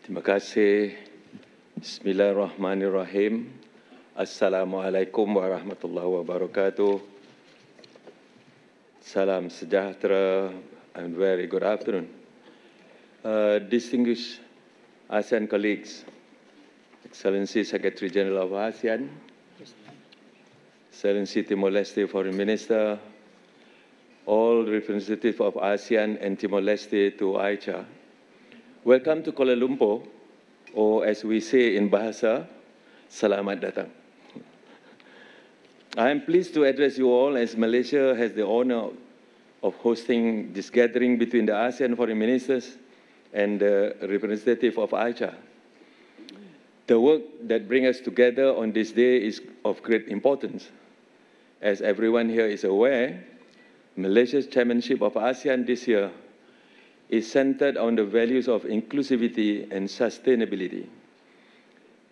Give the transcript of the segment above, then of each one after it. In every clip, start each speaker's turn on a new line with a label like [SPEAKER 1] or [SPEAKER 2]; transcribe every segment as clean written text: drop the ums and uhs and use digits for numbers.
[SPEAKER 1] Terima kasih. Bismillahirrahmanirrahim. Assalamualaikum warahmatullahi wabarakatuh. Salam sejahtera and very good afternoon. Distinguished ASEAN colleagues, Excellency Secretary General of ASEAN, Excellency Timor-Leste Foreign Minister, all representatives of ASEAN and Timor-Leste to AICHA, welcome to Kuala Lumpur, or as we say in Bahasa, Selamat Datang. I am pleased to address you all as Malaysia has the honor of hosting this gathering between the ASEAN foreign ministers and the representative of AICHA. The work that brings us together on this day is of great importance. As everyone here is aware, Malaysia's chairmanship of ASEAN this year is centered on the values of inclusivity and sustainability.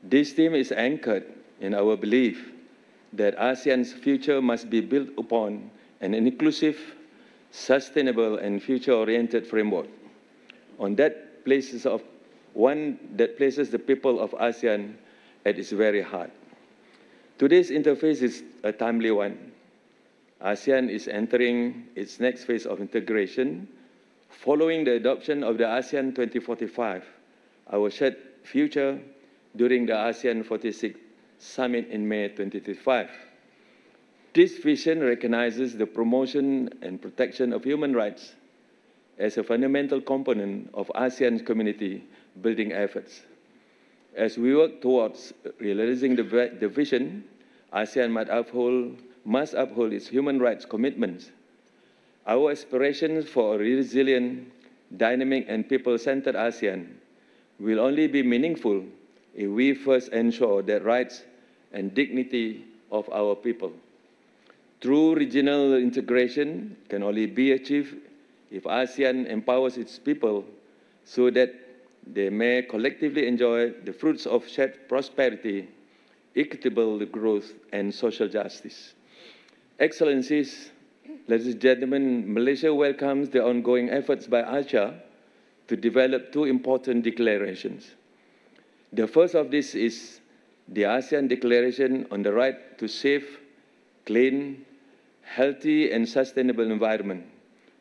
[SPEAKER 1] This theme is anchored in our belief that ASEAN's future must be built upon an inclusive, sustainable, and future-oriented framework. One that places the people of ASEAN at its very heart. Today's interface is a timely one. ASEAN is entering its next phase of integration following the adoption of the ASEAN 2045, our shared future, during the ASEAN 46 Summit in May 2025. This vision recognizes the promotion and protection of human rights as a fundamental component of ASEAN's community building efforts. As we work towards realizing the vision, ASEAN must uphold its human rights commitments. Our aspirations for a resilient, dynamic, and people-centered ASEAN will only be meaningful if we first ensure the rights and dignity of our people. True regional integration can only be achieved if ASEAN empowers its people so that they may collectively enjoy the fruits of shared prosperity, equitable growth, and social justice. Excellencies, ladies and gentlemen, Malaysia welcomes the ongoing efforts by AICHA to develop two important declarations. The first of this is the ASEAN Declaration on the Right to Safe, Clean, Healthy and Sustainable Environment,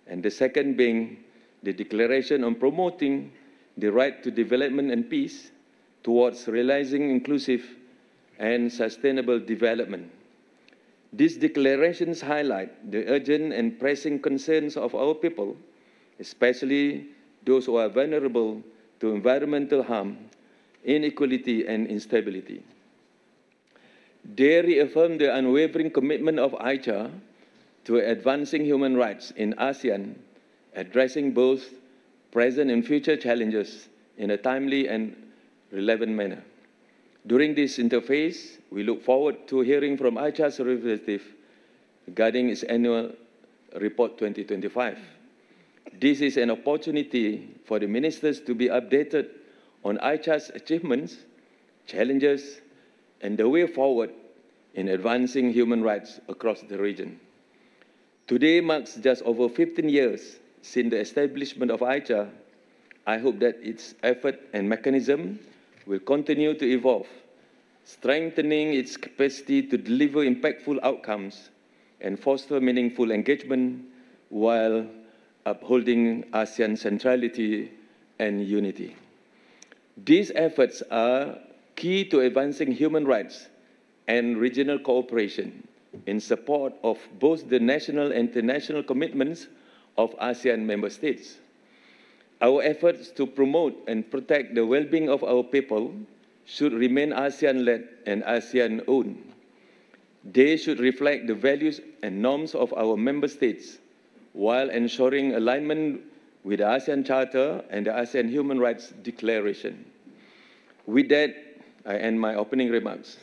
[SPEAKER 1] and the second being the Declaration on Promoting the Right to Development and Peace towards realizing inclusive and sustainable development. These declarations highlight the urgent and pressing concerns of our people, especially those who are vulnerable to environmental harm, inequality, and instability. They reaffirm the unwavering commitment of AICHA to advancing human rights in ASEAN, addressing both present and future challenges in a timely and relevant manner. During this interface, we look forward to hearing from AICHA's representative regarding its annual report 2025. This is an opportunity for the ministers to be updated on AICHA's achievements, challenges, and the way forward in advancing human rights across the region. Today marks just over 15 years since the establishment of AICHA. I hope that its effort and mechanism will continue to evolve, strengthening its capacity to deliver impactful outcomes and foster meaningful engagement while upholding ASEAN centrality and unity. These efforts are key to advancing human rights and regional cooperation in support of both the national and international commitments of ASEAN member states. Our efforts to promote and protect the well-being of our people should remain ASEAN-led and ASEAN-owned. They should reflect the values and norms of our member states while ensuring alignment with the ASEAN Charter and the ASEAN Human Rights Declaration. With that, I end my opening remarks.